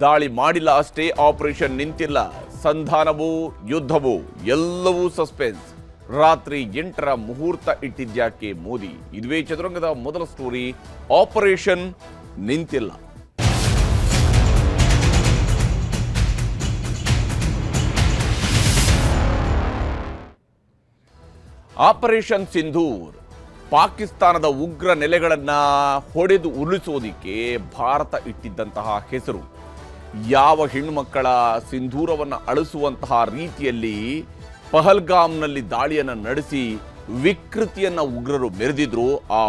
ದಾಳಿ ಮಾಡಿಲ್ಲ ಅಷ್ಟೇ, ಆಪರೇಷನ್ ನಿಂತಿಲ್ಲ. ಸಂಧಾನವೂ ಯುದ್ಧವೂ ಎಲ್ಲವೂ ಸಸ್ಪೆನ್ಸ್. ರಾತ್ರಿ 8ರ ಮುಹೂರ್ತ ಇಟ್ಟಿದ್ಯಾಕೆ ಮೋದಿ? ಇದುವೇ ಚದುರಂಗದ ಮೊದಲ ಸ್ಟೋರಿ. ಆಪರೇಷನ್ ನಿಂತಿಲ್ಲ. ಆಪರೇಷನ್ ಸಿಂಧೂರ್ ಪಾಕಿಸ್ತಾನದ ಉಗ್ರ ನೆಲೆಗಳನ್ನ ಹೊಡೆದು ಉರುಳಿಸೋದಿಕ್ಕೆ ಭಾರತ ಇಟ್ಟಿದ್ದಂತಹ ಹೆಸರು. ಯಾವ ಹೆಣ್ಣುಮಕ್ಕಳ ಸಿಂಧೂರವನ್ನು ಅಳಿಸುವಂತಹ ರೀತಿಯಲ್ಲಿ ಪಹಲ್ಗಾಮ್ನಲ್ಲಿ ದಾಳಿಯನ್ನು ನಡೆಸಿ ವಿಕೃತಿಯನ್ನ ಉಗ್ರರು ಮೆರೆದಿದ್ರು. ಆ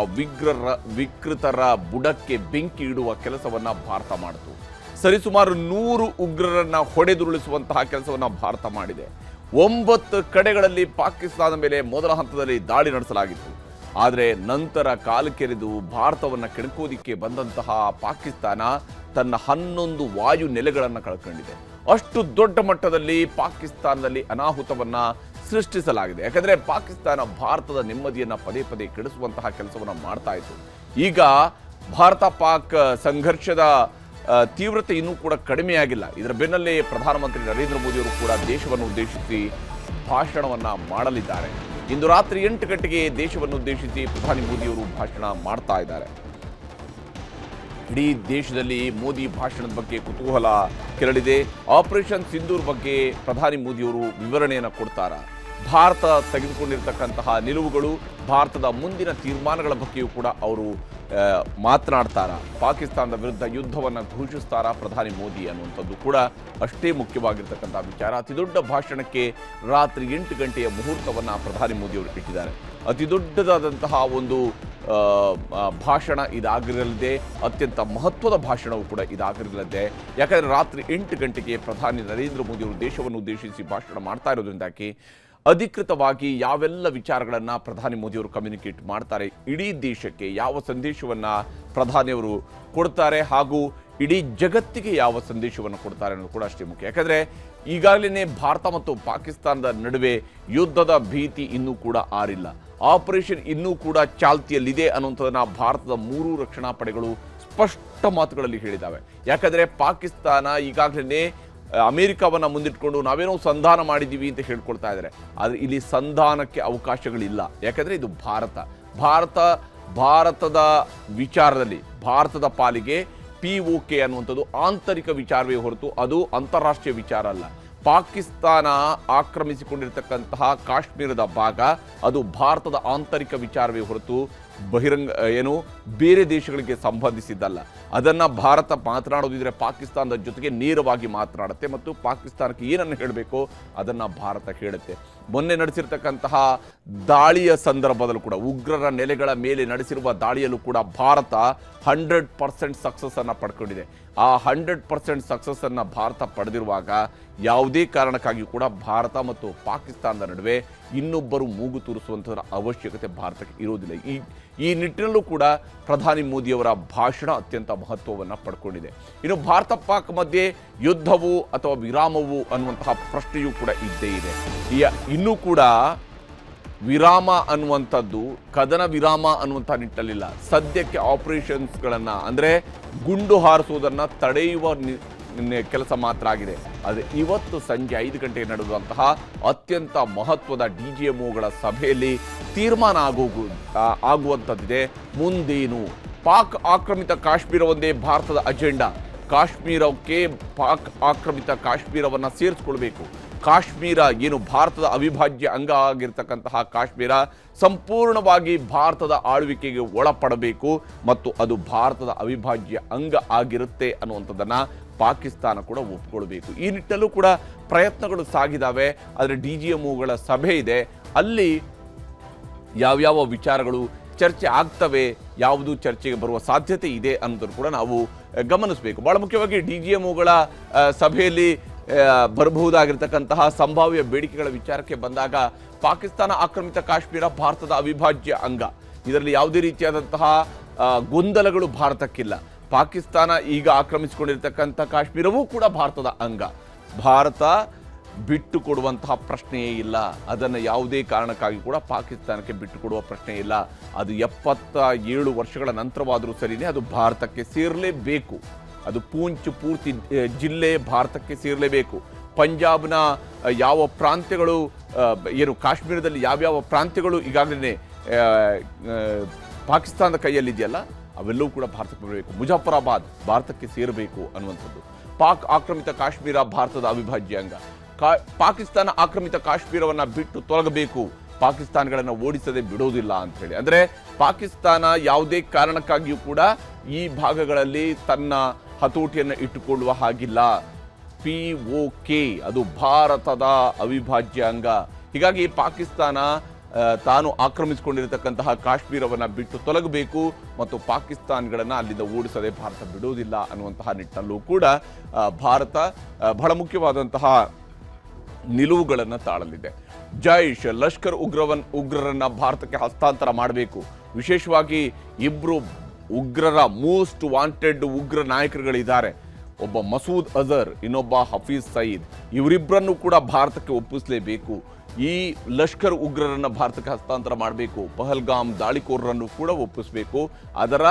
ವಿಕೃತರ ಬುಡಕ್ಕೆ ಬೆಂಕಿ ಇಡುವ ಕೆಲಸವನ್ನ ಭಾರತ ಮಾಡಿತು. ಸರಿಸುಮಾರು 100 ಉಗ್ರರನ್ನ ಹೊಡೆದುರುಳಿಸುವಂತಹ ಕೆಲಸವನ್ನ ಭಾರತ ಮಾಡಿದೆ. 9 ಕಡೆಗಳಲ್ಲಿ ಪಾಕಿಸ್ತಾನದ ಮೇಲೆ ಮೊದಲ ಹಂತದಲ್ಲಿ ದಾಳಿ ನಡೆಸಲಾಗಿತ್ತು. ಆದರೆ ನಂತರ ಕಾಲು ಕೆರೆದು ಭಾರತವನ್ನು ಕೆಣಕೋದಿಕ್ಕೆ ಬಂದಂತಹ ಪಾಕಿಸ್ತಾನ ತನ್ನ 11 ವಾಯು ನೆಲೆಗಳನ್ನು ಕಳ್ಕೊಂಡಿದೆ. ಅಷ್ಟು ದೊಡ್ಡ ಮಟ್ಟದಲ್ಲಿ ಪಾಕಿಸ್ತಾನದಲ್ಲಿ ಅನಾಹುತವನ್ನ ಸೃಷ್ಟಿಸಲಾಗಿದೆ. ಯಾಕಂದ್ರೆ ಪಾಕಿಸ್ತಾನ ಭಾರತದ ನೆಮ್ಮದಿಯನ್ನ ಪದೇ ಪದೇ ಕೆಡಿಸುವಂತಹ ಕೆಲಸವನ್ನ ಮಾಡ್ತಾ ಇತ್ತು. ಈಗ ಭಾರತ ಪಾಕ್ ಸಂಘರ್ಷದ ತೀವ್ರತೆ ಇನ್ನೂ ಕೂಡ ಕಡಿಮೆಯಾಗಿಲ್ಲ. ಇದರ ಬೆನ್ನಲ್ಲೇ ಪ್ರಧಾನಮಂತ್ರಿ ನರೇಂದ್ರ ಮೋದಿ ಅವರು ಕೂಡ ದೇಶವನ್ನು ಉದ್ದೇಶಿಸಿ ಭಾಷಣವನ್ನ ಮಾಡಲಿದ್ದಾರೆ. ಇಂದು ರಾತ್ರಿ 8 ಗಂಟೆಗೆ ದೇಶವನ್ನು ಉದ್ದೇಶಿಸಿ ಪ್ರಧಾನಿ ಮೋದಿಯವರು ಭಾಷಣ ಮಾಡ್ತಾ ಇದ್ದಾರೆ. ಇಡೀ ದೇಶದಲ್ಲಿ ಮೋದಿ ಭಾಷಣದ ಬಗ್ಗೆ ಕುತೂಹಲ ಕೆರಳಿದೆ. ಆಪರೇಷನ್ ಸಿಂಧೂರ್ ಬಗ್ಗೆ ಪ್ರಧಾನಿ ಮೋದಿಯವರು ವಿವರಣೆಯನ್ನು ಕೊಡ್ತಾರ. ಭಾರತ ತೆಗೆದುಕೊಂಡಿರ್ತಕ್ಕಂತಹ ನಿಲುವುಗಳು, ಭಾರತದ ಮುಂದಿನ ತೀರ್ಮಾನಗಳ ಬಗ್ಗೆಯೂ ಕೂಡ ಅವರು ಮಾತನಾಡ್ತಾರ. ಪಾಕಿಸ್ತಾನದ ವಿರುದ್ಧ ಯುದ್ಧವನ್ನು ಘೋಷಿಸ್ತಾರ ಪ್ರಧಾನಿ ಮೋದಿ ಅನ್ನುವಂಥದ್ದು ಕೂಡ ಅಷ್ಟೇ ಮುಖ್ಯವಾಗಿರ್ತಕ್ಕಂಥ ವಿಚಾರ. ಅತಿ ದೊಡ್ಡ ಭಾಷಣಕ್ಕೆ ರಾತ್ರಿ 8 ಗಂಟೆಯ ಮುಹೂರ್ತವನ್ನು ಪ್ರಧಾನಿ ಮೋದಿಯವರು ಇಟ್ಟಿದ್ದಾರೆ. ಅತಿ ದೊಡ್ಡದಾದಂತಹ ಒಂದು ಭಾಷಣ ಇದಾಗಿರಲಿದೆ. ಅತ್ಯಂತ ಮಹತ್ವದ ಭಾಷಣವೂ ಕೂಡ ಇದಾಗಿರಲಿದೆ. ಯಾಕಂದರೆ ರಾತ್ರಿ 8 ಗಂಟೆಗೆ ಪ್ರಧಾನಿ ನರೇಂದ್ರ ಮೋದಿಯವರು ದೇಶವನ್ನು ಉದ್ದೇಶಿಸಿ ಭಾಷಣ ಮಾಡ್ತಾ ಇರೋದ್ರಿಂದಾಗಿ ಅಧಿಕೃತವಾಗಿ ಯಾವೆಲ್ಲ ವಿಚಾರಗಳನ್ನು ಪ್ರಧಾನಿ ಮೋದಿಯವರು ಕಮ್ಯುನಿಕೇಟ್ ಮಾಡ್ತಾರೆ, ಇಡೀ ದೇಶಕ್ಕೆ ಯಾವ ಸಂದೇಶವನ್ನು ಪ್ರಧಾನಿಯವರು ಕೊಡ್ತಾರೆ ಹಾಗೂ ಇಡೀ ಜಗತ್ತಿಗೆ ಯಾವ ಸಂದೇಶವನ್ನು ಕೊಡ್ತಾರೆ ಅನ್ನೋದು ಕೂಡ ಅಷ್ಟೇ ಮುಖ್ಯ. ಯಾಕಂದರೆ ಈಗಾಗಲೇ ಭಾರತ ಮತ್ತು ಪಾಕಿಸ್ತಾನದ ನಡುವೆ ಯುದ್ಧದ ಭೀತಿ ಇನ್ನೂ ಕೂಡ ಆರಿಲ್ಲ. ಆಪರೇಷನ್ ಇನ್ನೂ ಕೂಡ ಚಾಲ್ತಿಯಲ್ಲಿದೆ ಅನ್ನುವಂಥದ್ದನ್ನು ಭಾರತದ 3 ರಕ್ಷಣಾ ಪಡೆಗಳು ಸ್ಪಷ್ಟ ಮಾತುಗಳಲ್ಲಿ ಹೇಳಿದ್ದಾವೆ. ಯಾಕಂದರೆ ಪಾಕಿಸ್ತಾನ ಈಗಾಗಲೇ ಅಮೆರಿಕವನ್ನು ಮುಂದಿಟ್ಕೊಂಡು ನಾವೇನೋ ಸಂಧಾನ ಮಾಡಿದ್ದೀವಿ ಅಂತ ಹೇಳ್ಕೊಳ್ತಾ ಇದ್ದಾರೆ. ಆದರೆ ಇಲ್ಲಿ ಸಂಧಾನಕ್ಕೆ ಅವಕಾಶಗಳಿಲ್ಲ. ಯಾಕಂದರೆ ಇದು ಭಾರತದ ವಿಚಾರದಲ್ಲಿ ಭಾರತದ ಪಾಲಿಗೆ POK ಅನ್ನುವಂಥದ್ದು ಆಂತರಿಕ ವಿಚಾರವೇ ಹೊರತು ಅದು ಅಂತಾರಾಷ್ಟ್ರೀಯ ವಿಚಾರ ಅಲ್ಲ. ಪಾಕಿಸ್ತಾನ ಆಕ್ರಮಿಸಿಕೊಂಡಿರ್ತಕ್ಕಂತಹ ಕಾಶ್ಮೀರದ ಭಾಗ ಅದು ಭಾರತದ ಆಂತರಿಕ ವಿಚಾರವೇ ಹೊರತು ಬೇರೆ ದೇಶಗಳಿಗೆ ಸಂಬಂಧಿಸಿದ್ದಲ್ಲ. ಅದನ್ನು ಭಾರತ ಮಾತನಾಡೋದಿದ್ರೆ ಪಾಕಿಸ್ತಾನದ ಜೊತೆಗೆ ನೇರವಾಗಿ ಮಾತನಾಡುತ್ತೆ ಮತ್ತು ಪಾಕಿಸ್ತಾನಕ್ಕೆ ಏನನ್ನು ಹೇಳಬೇಕೋ ಅದನ್ನು ಭಾರತ ಹೇಳುತ್ತೆ. ಮೊನ್ನೆ ನಡೆಸಿರ್ತಕ್ಕಂತಹ ದಾಳಿಯ ಸಂದರ್ಭದಲ್ಲೂ ಕೂಡ ಉಗ್ರರ ನೆಲೆಗಳ ಮೇಲೆ ನಡೆಸಿರುವ ದಾಳಿಯಲ್ಲೂ ಕೂಡ ಭಾರತ 100% ಸಕ್ಸಸ್ಸನ್ನು ಪಡ್ಕೊಂಡಿದೆ. ಆ 100% ಸಕ್ಸಸ್ಸನ್ನು ಭಾರತ ಪಡೆದಿರುವಾಗ ಯಾವುದೇ ಕಾರಣಕ್ಕಾಗಿ ಕೂಡ ಭಾರತ ಮತ್ತು ಪಾಕಿಸ್ತಾನದ ನಡುವೆ ಇನ್ನೊಬ್ಬರು ಮೂಗು ತೂರಿಸುವಂಥದ್ರ ಅವಶ್ಯಕತೆ ಭಾರತಕ್ಕೆ ಇರೋದಿಲ್ಲ. ಈ ನಿಟ್ಟಿನಲ್ಲೂ ಕೂಡ ಪ್ರಧಾನಿ ಮೋದಿಯವರ ಭಾಷಣ ಅತ್ಯಂತ ಮಹತ್ವವನ್ನು ಪಡ್ಕೊಂಡಿದೆ. ಇನ್ನು ಭಾರತ ಪಾಕ್ ಮಧ್ಯೆ ಯುದ್ಧವೂ ಅಥವಾ ವಿರಾಮವೂ ಅನ್ನುವಂತಹ ಪ್ರಶ್ನೆಯೂ ಕೂಡ ಇದ್ದೇ ಇದೆ. ಇನ್ನೂ ಕೂಡ ವಿರಾಮ ಅನ್ನುವಂಥದ್ದು ಕದನ ವಿರಾಮ ಅನ್ನುವಂಥ ನಿಟ್ಟಲ್ಲಿಲ್ಲ. ಸದ್ಯಕ್ಕೆ ಆಪರೇಷನ್ಸ್ಗಳನ್ನು ಅಂದರೆ ಗುಂಡು ಹಾರಿಸುವುದನ್ನು ತಡೆಯುವ ಕೆಲಸ ಮಾತ್ರ ಆಗಿದೆ. ಆದರೆ ಇವತ್ತು ಸಂಜೆ 5 ಗಂಟೆಗೆ ನಡೆಯುವಂತಹ ಅತ್ಯಂತ ಮಹತ್ವದ DGMOಗಳ ಸಭೆಯಲ್ಲಿ ತೀರ್ಮಾನ ಆಗುವಂಥದ್ದಿದೆ. ಮುಂದೇನು? ಪಾಕ್ ಆಕ್ರಮಿತ ಕಾಶ್ಮೀರ ಒಂದೇ ಭಾರತದ ಅಜೆಂಡಾ. ಕಾಶ್ಮೀರಕ್ಕೆ ಪಾಕ್ ಆಕ್ರಮಿತ ಕಾಶ್ಮೀರವನ್ನು ಸೇರಿಸ್ಕೊಳ್ಬೇಕು. ಕಾಶ್ಮೀರ ಏನು ಭಾರತದ ಅವಿಭಾಜ್ಯ ಅಂಗ ಆಗಿರ್ತಕ್ಕಂತಹ ಕಾಶ್ಮೀರ ಸಂಪೂರ್ಣವಾಗಿ ಭಾರತದ ಆಳ್ವಿಕೆಗೆ ಒಳಪಡಬೇಕು ಮತ್ತು ಅದು ಭಾರತದ ಅವಿಭಾಜ್ಯ ಅಂಗ ಆಗಿರುತ್ತೆ ಅನ್ನುವಂಥದ್ದನ್ನು ಪಾಕಿಸ್ತಾನ ಕೂಡ ಒಪ್ಕೊಳ್ಬೇಕು. ಈ ನಿಟ್ಟಲ್ಲೂ ಕೂಡ ಪ್ರಯತ್ನಗಳು ಸಾಗಿದಾವೆ. ಆದರೆ DGMOಗಳ ಸಭೆ ಇದೆ. ಅಲ್ಲಿ ಯಾವ್ಯಾವ ವಿಚಾರಗಳು ಚರ್ಚೆ ಆಗ್ತವೆ, ಯಾವುದು ಚರ್ಚೆಗೆ ಬರುವ ಸಾಧ್ಯತೆ ಇದೆ ಅನ್ನೋದನ್ನು ಕೂಡ ನಾವು ಗಮನಿಸಬೇಕು. ಬಹಳ ಮುಖ್ಯವಾಗಿ DGMOಗಳ ಸಭೆಯಲ್ಲಿ ಬರಬಹುದಾಗಿರ್ತಕ್ಕಂತಹ ಸಂಭಾವ್ಯ ಬೇಡಿಕೆಗಳ ವಿಚಾರಕ್ಕೆ ಬಂದಾಗ ಪಾಕಿಸ್ತಾನ ಆಕ್ರಮಿತ ಕಾಶ್ಮೀರ ಭಾರತದ ಅವಿಭಾಜ್ಯ ಅಂಗ. ಇದರಲ್ಲಿ ಯಾವುದೇ ರೀತಿಯಾದಂತಹ ಗೊಂದಲಗಳು ಭಾರತಕ್ಕಿಲ್ಲ. ಪಾಕಿಸ್ತಾನ ಈಗ ಆಕ್ರಮಿಸಿಕೊಂಡಿರ್ತಕ್ಕಂಥ ಕಾಶ್ಮೀರವೂ ಕೂಡ ಭಾರತದ ಅಂಗ. ಭಾರತ ಬಿಟ್ಟು ಕೊಡುವಂತಹ ಪ್ರಶ್ನೆಯೇ ಇಲ್ಲ. ಅದನ್ನು ಯಾವುದೇ ಕಾರಣಕ್ಕಾಗಿ ಕೂಡ ಪಾಕಿಸ್ತಾನಕ್ಕೆ ಬಿಟ್ಟು ಕೊಡುವ ಪ್ರಶ್ನೆ ಇಲ್ಲ. ಅದು 77 ವರ್ಷಗಳ ನಂತರವಾದರೂ ಸರಿಯೇ ಅದು ಭಾರತಕ್ಕೆ ಸೇರಲೇಬೇಕು. ಅದು ಪೂಂಚ್ ಪೂರ್ತಿ ಜಿಲ್ಲೆ ಭಾರತಕ್ಕೆ ಸೇರಲೇಬೇಕು. ಪಂಜಾಬ್ನ ಯಾವ ಪ್ರಾಂತ್ಯಗಳು ಏನು ಕಾಶ್ಮೀರದಲ್ಲಿ ಯಾವ್ಯಾವ ಪ್ರಾಂತ್ಯಗಳು ಈಗಾಗಲೇ ಪಾಕಿಸ್ತಾನದ ಕೈಯಲ್ಲಿದೆಯಲ್ಲ ಅವೆಲ್ಲವೂ ಕೂಡ ಭಾರತಕ್ಕೆ ಬರಬೇಕು. ಮುಜಫರಾಬಾದ್ ಭಾರತಕ್ಕೆ ಸೇರಬೇಕು ಅನ್ನುವಂಥದ್ದು. ಪಾಕ್ ಆಕ್ರಮಿತ ಕಾಶ್ಮೀರ ಭಾರತದ ಅವಿಭಾಜ್ಯ ಅಂಗ. ಪಾಕಿಸ್ತಾನ ಆಕ್ರಮಿತ ಕಾಶ್ಮೀರವನ್ನು ಬಿಟ್ಟು ತೊಲಗಬೇಕು, ಪಾಕಿಸ್ತಾನಗಳನ್ನು ಓಡಿಸದೆ ಬಿಡೋದಿಲ್ಲ ಅಂತ ಹೇಳಿ. ಅಂದರೆ ಪಾಕಿಸ್ತಾನ ಯಾವುದೇ ಕಾರಣಕ್ಕಾಗಿಯೂ ಕೂಡ ಈ ಭಾಗಗಳಲ್ಲಿ ತನ್ನ ಹತೋಟಿಯನ್ನು ಇಟ್ಟುಕೊಳ್ಳುವ ಹಾಗಿಲ್ಲ. POK ಅದು ಭಾರತದ ಅವಿಭಾಜ್ಯ ಅಂಗ. ಹೀಗಾಗಿ ಪಾಕಿಸ್ತಾನ ತಾನು ಆಕ್ರಮಿಸಿಕೊಂಡಿರತಕ್ಕಂತಹ ಕಾಶ್ಮೀರವನ್ನು ಬಿಟ್ಟು ತೊಲಗಬೇಕು ಮತ್ತು ಪಾಕಿಸ್ತಾನಗಳನ್ನು ಅಲ್ಲಿಂದ ಓಡಿಸದೆ ಭಾರತ ಬಿಡುವುದಿಲ್ಲ ಅನ್ನುವಂತಹ ನಿಟ್ಟಿನಲ್ಲೂ ಕೂಡ ಭಾರತ ಬಹಳ ಮುಖ್ಯವಾದಂತಹ ನಿಲುವುಗಳನ್ನು ತಾಳಲಿದೆ. ಜೈಷ್ ಲಷ್ಕರ್ ಉಗ್ರರನ್ನ ಭಾರತಕ್ಕೆ ಹಸ್ತಾಂತರ ಮಾಡಬೇಕು. ವಿಶೇಷವಾಗಿ ಇಬ್ಬರು ಉಗ್ರರ ಮೋಸ್ಟ್ ವಾಂಟೆಡ್ ಉಗ್ರ ನಾಯಕರುಗಳಿದ್ದಾರೆ. ಒಬ್ಬ ಮಸೂದ್ ಅಜರ್, ಇನ್ನೊಬ್ಬ ಹಫೀಜ್ ಸಯೀದ್. ಇವರಿಬ್ಬರನ್ನು ಕೂಡ ಭಾರತಕ್ಕೆ ಒಪ್ಪಿಸಲೇಬೇಕು. ಈ ಲಷ್ಕರ್ ಉಗ್ರರನ್ನು ಭಾರತಕ್ಕೆ ಹಸ್ತಾಂತರ ಮಾಡಬೇಕು. ಪಹಲ್ಗಾಮ್ ದಾಳಿಕೋರರನ್ನು ಕೂಡ ಒಪ್ಪಿಸಬೇಕು. ಅದರ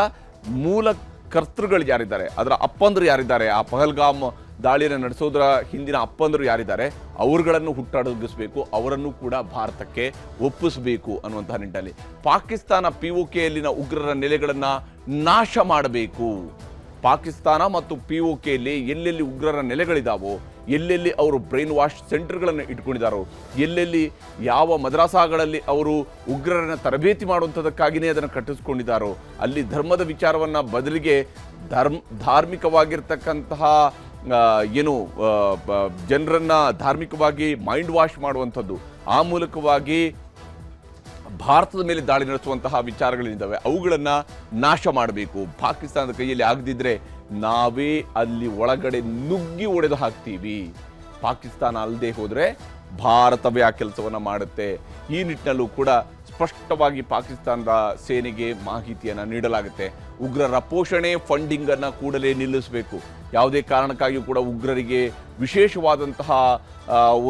ಮೂಲ ಕರ್ತೃಗಳು ಯಾರಿದ್ದಾರೆ, ಅದರ ಅಪ್ಪಂದರು ಯಾರಿದ್ದಾರೆ, ಆ ಪಹಲ್ಗಾಮ್ ದಾಳಿಯನ್ನು ನಡೆಸೋದರ ಹಿಂದಿನ ಅಪ್ಪಂದರು ಯಾರಿದ್ದಾರೆ ಅವರುಗಳನ್ನು ಹುಟ್ಟಾಡಗಿಸಬೇಕು. ಅವರನ್ನು ಕೂಡ ಭಾರತಕ್ಕೆ ಒಪ್ಪಿಸಬೇಕು ಅನ್ನುವಂತಹ ನಿಟ್ಟಿನಲ್ಲಿ ಪಾಕಿಸ್ತಾನ POKಯಲ್ಲಿನ ಉಗ್ರರ ನೆಲೆಗಳನ್ನು ನಾಶ ಮಾಡಬೇಕು. ಪಾಕಿಸ್ತಾನ ಮತ್ತು POKಯಲ್ಲಿ ಎಲ್ಲೆಲ್ಲಿ ಉಗ್ರರ ನೆಲೆಗಳಿದಾವೋ, ಎಲ್ಲೆಲ್ಲಿ ಅವರು ಬ್ರೈನ್ ವಾಶ್ ಸೆಂಟರ್ಗಳನ್ನು ಇಟ್ಕೊಂಡಿದ್ದಾರೋ, ಎಲ್ಲೆಲ್ಲಿ ಯಾವ ಮದ್ರಾಸಾಗಳಲ್ಲಿ ಅವರು ಉಗ್ರರನ್ನ ತರಬೇತಿ ಮಾಡುವಂಥದ್ದಕ್ಕಾಗಿಯೇ ಅದನ್ನು ಕಟ್ಟಿಸ್ಕೊಂಡಿದ್ದಾರೋ, ಅಲ್ಲಿ ಧರ್ಮದ ವಿಚಾರವನ್ನು ಬದಲಿಗೆ ಧಾರ್ಮಿಕವಾಗಿರ್ತಕ್ಕಂತಹ ಏನು ಜನರನ್ನ ಧಾರ್ಮಿಕವಾಗಿ ಮೈಂಡ್ ವಾಶ್ ಮಾಡುವಂಥದ್ದು, ಆ ಮೂಲಕವಾಗಿ ಭಾರತದ ಮೇಲೆ ದಾಳಿ ನಡೆಸುವಂತಹ ವಿಚಾರಗಳೇನಿದ್ದಾವೆ ಅವುಗಳನ್ನು ನಾಶ ಮಾಡಬೇಕು. ಪಾಕಿಸ್ತಾನದ ಕೈಯಲ್ಲಿ ಆಗದಿದ್ರೆ ನಾವೇ ಅಲ್ಲಿ ಒಳಗಡೆ ನುಗ್ಗಿ ಒಡೆದು ಹಾಕ್ತೀವಿ. ಪಾಕಿಸ್ತಾನ ಅಲ್ಲದೆ ಹೋದರೆ ಭಾರತವೇ ಆ ಕೆಲಸವನ್ನು ಮಾಡುತ್ತೆ. ಈ ನಿಟ್ಟಿನಲ್ಲೂ ಕೂಡ ಸ್ಪಷ್ಟವಾಗಿ ಪಾಕಿಸ್ತಾನದ ಸೇನೆಗೆ ಮಾಹಿತಿಯನ್ನು ನೀಡಲಾಗುತ್ತೆ. ಉಗ್ರರ ಪೋಷಣೆ ಫಂಡಿಂಗನ್ನು ಕೂಡಲೇ ನಿಲ್ಲಿಸಬೇಕು. ಯಾವುದೇ ಕಾರಣಕ್ಕಾಗಿಯೂ ಕೂಡ ಉಗ್ರರಿಗೆ ವಿಶೇಷವಾದಂತಹ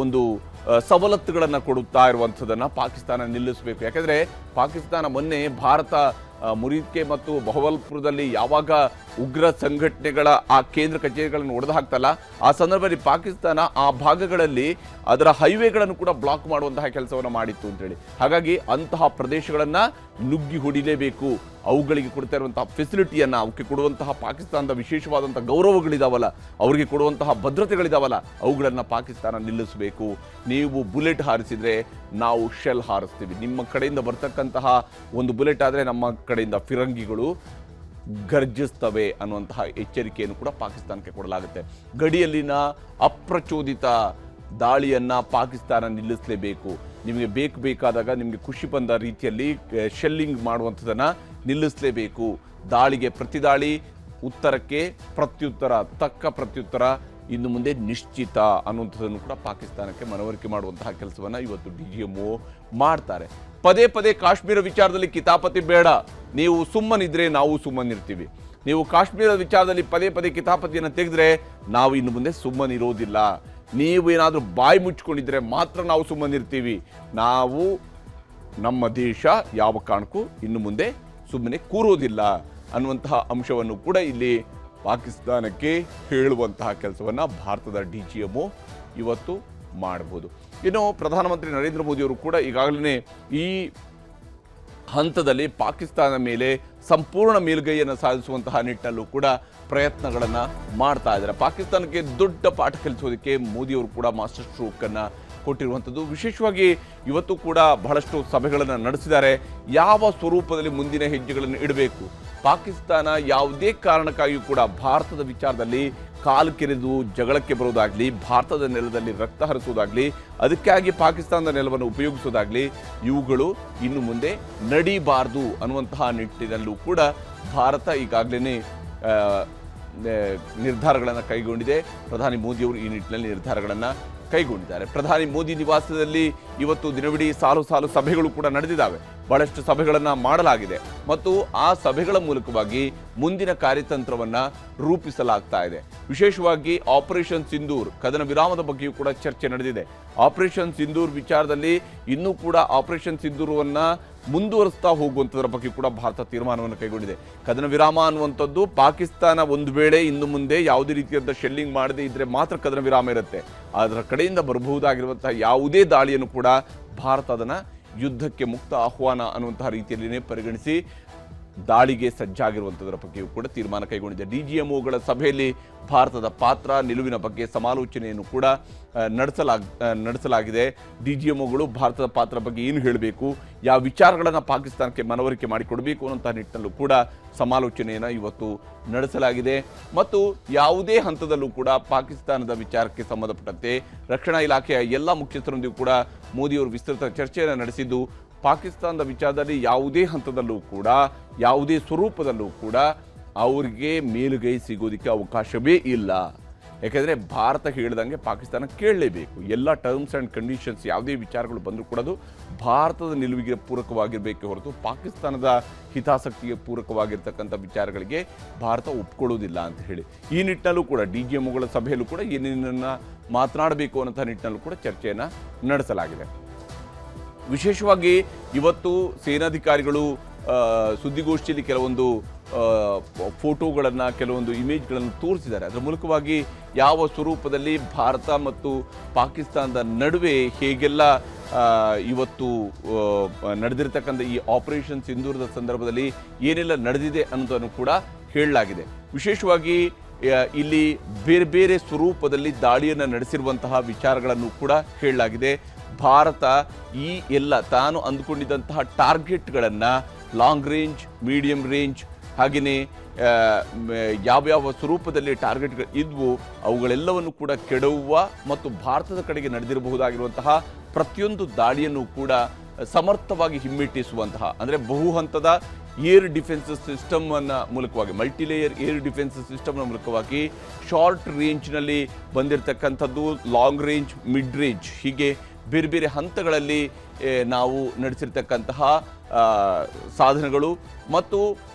ಒಂದು ಸವಲತ್ತುಗಳನ್ನು ಕೊಡುತ್ತಾ ಇರುವಂಥದ್ದನ್ನು ಪಾಕಿಸ್ತಾನ ನಿಲ್ಲಿಸಬೇಕು. ಯಾಕೆಂದರೆ ಪಾಕಿಸ್ತಾನ ಮೊನ್ನೆ ಭಾರತ ಮುರಿದ್ಕೆ ಮತ್ತು ಬಹವಲ್ಪುರದಲ್ಲಿ ಯಾವಾಗ ಉಗ್ರ ಸಂಘಟನೆಗಳ ಆ ಕೇಂದ್ರ ಕಚೇರಿಗಳನ್ನು ಒಡೆದು ಹಾಕ್ತಲ್ಲ, ಆ ಸಂದರ್ಭದಲ್ಲಿ ಪಾಕಿಸ್ತಾನ ಆ ಭಾಗಗಳಲ್ಲಿ ಅದರ ಹೈವೇಗಳನ್ನು ಕೂಡ ಬ್ಲಾಕ್ ಮಾಡುವಂತಹ ಕೆಲಸವನ್ನು ಮಾಡಿತ್ತು ಅಂತೇಳಿ. ಹಾಗಾಗಿ ಅಂತಹ ಪ್ರದೇಶಗಳನ್ನು ನುಗ್ಗಿ ಹೊಡಿಲೇಬೇಕು. ಅವುಗಳಿಗೆ ಕೊಡ್ತಾ ಇರುವಂತಹ ಫೆಸಿಲಿಟಿಯನ್ನು, ಅವಕ್ಕೆ ಕೊಡುವಂತಹ ಪಾಕಿಸ್ತಾನದ ವಿಶೇಷವಾದಂಥ ಗೌರವಗಳಿದಾವಲ್ಲ, ಅವರಿಗೆ ಕೊಡುವಂತಹ ಭದ್ರತೆಗಳಿದಾವಲ್ಲ, ಅವುಗಳನ್ನು ಪಾಕಿಸ್ತಾನ ನಿಲ್ಲಿಸಬೇಕು. ನೀವು ಬುಲೆಟ್ ಹಾರಿಸಿದರೆ ನಾವು ಶೆಲ್ ಹಾರಿಸ್ತೀವಿ. ನಿಮ್ಮ ಕಡೆಯಿಂದ ಬರ್ತಕ್ಕಂತಹ ಒಂದು ಬುಲೆಟ್ ಆದರೆ ನಮ್ಮ ಕಡೆಯಿಂದ ಫಿರಂಗಿಗಳು ಗರ್ಜಿಸ್ತವೆ ಅನ್ನುವಂತಹ ಎಚ್ಚರಿಕೆಯನ್ನು ಕೂಡ ಪಾಕಿಸ್ತಾನಕ್ಕೆ ಕೊಡಲಾಗುತ್ತೆ. ಗಡಿಯಲ್ಲಿನ ಅಪ್ರಚೋದಿತ ದಾಳಿಯನ್ನು ಪಾಕಿಸ್ತಾನ ನಿಲ್ಲಿಸಲೇಬೇಕು. ನಿಮಗೆ ಬೇಕಾದಾಗ ನಿಮಗೆ ಖುಷಿ ಬಂದ ರೀತಿಯಲ್ಲಿ ಶೆಲ್ಲಿಂಗ್ ಮಾಡುವಂಥದ್ದನ್ನು ನಿಲ್ಲಿಸಲೇಬೇಕು. ದಾಳಿಗೆ ಪ್ರತಿದಾಳಿ, ಉತ್ತರಕ್ಕೆ ಪ್ರತ್ಯುತ್ತರ, ತಕ್ಕ ಪ್ರತ್ಯುತ್ತರ ಇನ್ನು ಮುಂದೆ ನಿಶ್ಚಿತ ಅನ್ನುವಂಥದ್ದನ್ನು ಕೂಡ ಪಾಕಿಸ್ತಾನಕ್ಕೆ ಮನವರಿಕೆ ಮಾಡುವಂತಹ ಕೆಲಸವನ್ನು ಇವತ್ತು DGMO ಮಾಡ್ತಾರೆ. ಪದೇ ಪದೇ ಕಾಶ್ಮೀರ ವಿಚಾರದಲ್ಲಿ ಕಿತಾಪತಿ ಬೇಡ. ನೀವು ಸುಮ್ಮನಿದ್ರೆ ನಾವು ಸುಮ್ಮನಿರ್ತೀವಿ. ನೀವು ಕಾಶ್ಮೀರದ ವಿಚಾರದಲ್ಲಿ ಪದೇ ಪದೇ ಕಿತಾಪತಿಯನ್ನು ತೆಗೆದ್ರೆ ನಾವು ಇನ್ನು ಮುಂದೆ ಸುಮ್ಮನಿರೋದಿಲ್ಲ. ನೀವು ಏನಾದರೂ ಬಾಯಿ ಮುಚ್ಕೊಂಡಿದ್ರೆ ಮಾತ್ರ ನಾವು ಸುಮ್ಮನಿರ್ತೀವಿ. ನಾವು ನಮ್ಮ ದೇಶ ಯಾವ ಕಾರಣಕ್ಕೂ ಇನ್ನು ಮುಂದೆ ಸುಮ್ಮನೆ ಕೂರೋದಿಲ್ಲ ಅನ್ನುವಂತಹ ಅಂಶವನ್ನು ಕೂಡ ಇಲ್ಲಿ ಪಾಕಿಸ್ತಾನಕ್ಕೆ ಹೇಳುವಂತಹ ಕೆಲಸವನ್ನು ಭಾರತದ DGMO ಇವತ್ತು ಮಾಡಬಹುದು. ಇನ್ನು ಪ್ರಧಾನಮಂತ್ರಿ ನರೇಂದ್ರ ಮೋದಿಯವರು ಕೂಡ ಈಗಾಗಲೇ ಈ ಹಂತದಲ್ಲಿ ಪಾಕಿಸ್ತಾನದ ಮೇಲೆ ಸಂಪೂರ್ಣ ಮೇಲುಗೈಯನ್ನು ಸಾಧಿಸುವಂತಹ ನಿಟ್ಟಿನಲ್ಲೂ ಕೂಡ ಪ್ರಯತ್ನಗಳನ್ನು ಮಾಡ್ತಾ ಇದ್ದಾರೆ. ಪಾಕಿಸ್ತಾನಕ್ಕೆ ದೊಡ್ಡ ಪಾಠ ಕಲಿಸೋದಕ್ಕೆ ಮೋದಿಯವರು ಕೂಡ ಮಾಸ್ಟರ್ ಸ್ಟ್ರೋಕನ್ನು ಕೊಟ್ಟಿರುವಂಥದ್ದು. ವಿಶೇಷವಾಗಿ ಇವತ್ತು ಕೂಡ ಬಹಳಷ್ಟು ಸಭೆಗಳನ್ನು ನಡೆಸಿದ್ದಾರೆ. ಯಾವ ಸ್ವರೂಪದಲ್ಲಿ ಮುಂದಿನ ಹೆಜ್ಜೆಗಳನ್ನು ಇಡಬೇಕು, ಪಾಕಿಸ್ತಾನ ಯಾವುದೇ ಕಾರಣಕ್ಕಾಗಿಯೂ ಕೂಡ ಭಾರತದ ವಿಚಾರದಲ್ಲಿ ಕಾಲು ಕೆರೆದು ಜಗಳಕ್ಕೆ ಬರೋದಾಗಲಿ, ಭಾರತದ ನೆಲದಲ್ಲಿ ರಕ್ತ ಹರಿಸೋದಾಗಲಿ, ಅದಕ್ಕಾಗಿ ಪಾಕಿಸ್ತಾನದ ನೆಲವನ್ನು ಉಪಯೋಗಿಸೋದಾಗಲಿ ಇವುಗಳು ಇನ್ನು ಮುಂದೆ ನಡೀಬಾರ್ದು ಅನ್ನುವಂತಹ ನಿಟ್ಟಿನಲ್ಲೂ ಕೂಡ ಭಾರತ ಈಗಾಗಲೇ ನಿರ್ಧಾರಗಳನ್ನು ಕೈಗೊಂಡಿದೆ. ಪ್ರಧಾನಿ ಮೋದಿಯವರು ಈ ನಿಟ್ಟಿನಲ್ಲಿ ನಿರ್ಧಾರಗಳನ್ನು ಕೈಗೊಂಡಿದ್ದಾರೆ. ಪ್ರಧಾನಿ ಮೋದಿ ನಿವಾಸದಲ್ಲಿ ಇವತ್ತು ದಿನವಿಡೀ ಸಾಲು ಸಭೆಗಳು ಕೂಡ ನಡೆದಿದ್ದಾವೆ. ಬಹಳಷ್ಟು ಸಭೆಗಳನ್ನು ಮಾಡಲಾಗಿದೆ ಮತ್ತು ಆ ಸಭೆಗಳ ಮೂಲಕವಾಗಿ ಮುಂದಿನ ಕಾರ್ಯತಂತ್ರವನ್ನು ರೂಪಿಸಲಾಗ್ತಾ ಇದೆ. ವಿಶೇಷವಾಗಿ ಆಪರೇಷನ್ ಸಿಂಧೂರ್ ಕದನ ವಿರಾಮದ ಬಗ್ಗೆಯೂ ಕೂಡ ಚರ್ಚೆ ನಡೆದಿದೆ. ಆಪರೇಷನ್ ಸಿಂಧೂರ್ ವಿಚಾರದಲ್ಲಿ ಇನ್ನೂ ಕೂಡ ಆಪರೇಷನ್ ಸಿಂಧೂರವನ್ನು ಮುಂದುವರಿಸ್ತಾ ಹೋಗುವಂಥದ್ರ ಬಗ್ಗೆ ಕೂಡ ಭಾರತ ತೀರ್ಮಾನವನ್ನು ಕೈಗೊಂಡಿದೆ. ಕದನ ವಿರಾಮ ಅನ್ನುವಂಥದ್ದು ಪಾಕಿಸ್ತಾನ ಒಂದು ವೇಳೆ ಇನ್ನು ಮುಂದೆ ಯಾವುದೇ ರೀತಿಯಾದ ಶೆಲ್ಲಿಂಗ್ ಮಾಡದೇ ಇದ್ದರೆ ಮಾತ್ರ ಕದನ ವಿರಾಮ ಇರುತ್ತೆ. ಅದರ ಕಡೆಯಿಂದ ಬರಬಹುದಾಗಿರುವಂತಹ ಯಾವುದೇ ದಾಳಿಯನ್ನು ಕೂಡ ಭಾರತ ಅದನ್ನು ಯುದ್ಧಕ್ಕೆ ಮುಕ್ತ ಆಹ್ವಾನ ಅನ್ನುವಂತಹ ರೀತಿಯಲ್ಲಿಯೇ ಪರಿಗಣಿಸಿ ದಾಳಿಗೆ ಸಜ್ಜಾಗಿರುವಂಥದ್ರ ಬಗ್ಗೆಯೂ ಕೂಡ ತೀರ್ಮಾನ ಕೈಗೊಂಡಿದೆ. DGMOಗಳ ಸಭೆಯಲ್ಲಿ ಭಾರತದ ಪಾತ್ರ ನಿಲುವಿನ ಬಗ್ಗೆ ಸಮಾಲೋಚನೆಯನ್ನು ಕೂಡ ನಡೆಸಲಾಗಿದೆ. DGMOಗಳು ಭಾರತದ ಪಾತ್ರ ಬಗ್ಗೆ ಏನು ಹೇಳಬೇಕು, ಯಾವ ವಿಚಾರಗಳನ್ನು ಪಾಕಿಸ್ತಾನಕ್ಕೆ ಮನವರಿಕೆ ಮಾಡಿಕೊಡಬೇಕು ಅನ್ನೋಂಥ ನಿಟ್ಟಿನಲ್ಲೂ ಕೂಡ ಸಮಾಲೋಚನೆಯನ್ನು ಇವತ್ತು ನಡೆಸಲಾಗಿದೆ. ಮತ್ತು ಯಾವುದೇ ಹಂತದಲ್ಲೂ ಕೂಡ ಪಾಕಿಸ್ತಾನದ ವಿಚಾರಕ್ಕೆ ಸಂಬಂಧಪಟ್ಟಂತೆ ರಕ್ಷಣಾ ಇಲಾಖೆಯ ಎಲ್ಲ ಮುಖ್ಯಸ್ಥರೊಂದಿಗೂ ಕೂಡ ಮೋದಿಯವರು ವಿಸ್ತೃತ ಚರ್ಚೆಯನ್ನು ನಡೆಸಿದ್ದು, ಪಾಕಿಸ್ತಾನದ ವಿಚಾರದಲ್ಲಿ ಯಾವುದೇ ಹಂತದಲ್ಲೂ ಕೂಡ ಯಾವುದೇ ಸ್ವರೂಪದಲ್ಲೂ ಕೂಡ ಅವರಿಗೆ ಮೇಲುಗೈ ಸಿಗೋದಕ್ಕೆ ಅವಕಾಶವೇ ಇಲ್ಲ. ಯಾಕೆಂದರೆ ಭಾರತ ಹೇಳಿದಂಗೆ ಪಾಕಿಸ್ತಾನ ಕೇಳಲೇಬೇಕು. ಎಲ್ಲ ಟರ್ಮ್ಸ್ ಆ್ಯಂಡ್ ಕಂಡೀಷನ್ಸ್ ಯಾವುದೇ ವಿಚಾರಗಳು ಬಂದರೂ ಕೂಡ ಅದು ಭಾರತದ ನಿಲುವಿಗೆ ಪೂರಕವಾಗಿರಬೇಕೆ ಹೊರತು ಪಾಕಿಸ್ತಾನದ ಹಿತಾಸಕ್ತಿಗೆ ಪೂರಕವಾಗಿರ್ತಕ್ಕಂಥ ವಿಚಾರಗಳಿಗೆ ಭಾರತ ಒಪ್ಕೊಳ್ಳೋದಿಲ್ಲ ಅಂತ ಹೇಳಿ ಈ ನಿಟ್ಟಿನಲ್ಲೂ ಕೂಡ DGMOಗಳ ಸಭೆಯಲ್ಲೂ ಕೂಡ ಏನೇನನ್ನು ಮಾತನಾಡಬೇಕು ಅನ್ನೋಂಥ ನಿಟ್ಟಿನಲ್ಲೂ ಕೂಡ ಚರ್ಚೆಯನ್ನು ನಡೆಸಲಾಗಿದೆ. ವಿಶೇಷವಾಗಿ ಇವತ್ತು ಸೇನಾಧಿಕಾರಿಗಳು ಸುದ್ದಿಗೋಷ್ಠಿಯಲ್ಲಿ ಕೆಲವೊಂದು ಫೋಟೋಗಳನ್ನು ಕೆಲವೊಂದು ಇಮೇಜ್ಗಳನ್ನು ತೋರಿಸಿದ್ದಾರೆ. ಅದರ ಮೂಲಕವಾಗಿ ಯಾವ ಸ್ವರೂಪದಲ್ಲಿ ಭಾರತ ಮತ್ತು ಪಾಕಿಸ್ತಾನದ ನಡುವೆ ಹೇಗೆಲ್ಲ ಇವತ್ತು ನಡೆದಿರ್ತಕ್ಕಂಥ ಈ ಆಪರೇಷನ್ ಸಿಂಧೂರದ ಸಂದರ್ಭದಲ್ಲಿ ಏನೆಲ್ಲ ನಡೆದಿದೆ ಅನ್ನೋದನ್ನು ಕೂಡ ಹೇಳಲಾಗಿದೆ. ವಿಶೇಷವಾಗಿ ಇಲ್ಲಿ ಬೇರೆ ಬೇರೆ ಸ್ವರೂಪದಲ್ಲಿ ದಾಳಿಯನ್ನು ನಡೆಸಿರುವಂತಹ ವಿಚಾರಗಳನ್ನು ಕೂಡ ಹೇಳಲಾಗಿದೆ. ಭಾರತ ಈ ಎಲ್ಲ ತಾನು ಅಂದುಕೊಂಡಿದ್ದಂತಹ ಟಾರ್ಗೆಟ್ಗಳನ್ನು ಲಾಂಗ್ ರೇಂಜ್, ಮೀಡಿಯಂ ರೇಂಜ್ ಹಾಗೆಯೇ ಯಾವ್ಯಾವ ಸ್ವರೂಪದಲ್ಲಿ ಟಾರ್ಗೆಟ್ಗಳು ಇದ್ವು ಅವುಗಳೆಲ್ಲವನ್ನು ಕೂಡ ಕೆಡವುವ ಮತ್ತು ಭಾರತದ ಕಡೆಗೆ ನಡೆದಿರಬಹುದಾಗಿರುವಂತಹ ಪ್ರತಿಯೊಂದು ದಾಳಿಯನ್ನು ಕೂಡ ಸಮರ್ಥವಾಗಿ ಹಿಮ್ಮೆಟ್ಟಿಸುವಂತಹ ಅಂದರೆ ಬಹು ಹಂತದ ಏರ್ ಡಿಫೆನ್ಸ್ ಸಿಸ್ಟಮನ್ನು ಮೂಲಕವಾಗಿ ಮಲ್ಟಿಲೇಯರ್ ಏರ್ ಡಿಫೆನ್ಸ್ ಸಿಸ್ಟಮ್ನ ಮೂಲಕವಾಗಿ ಶಾರ್ಟ್ ರೇಂಜ್ನಲ್ಲಿ ಬಂದಿರತಕ್ಕಂಥದ್ದು, ಲಾಂಗ್ ರೇಂಜ್, ಮಿಡ್ ರೇಂಜ್ ಹೀಗೆ ಬೇರೆ ಬೇರೆ ಹಂತಗಳಲ್ಲಿ ನಾವು ನಡೆಸಿರ್ತಕ್ಕಂತಹ ಸಾಧನಗಳು ಮತ್ತು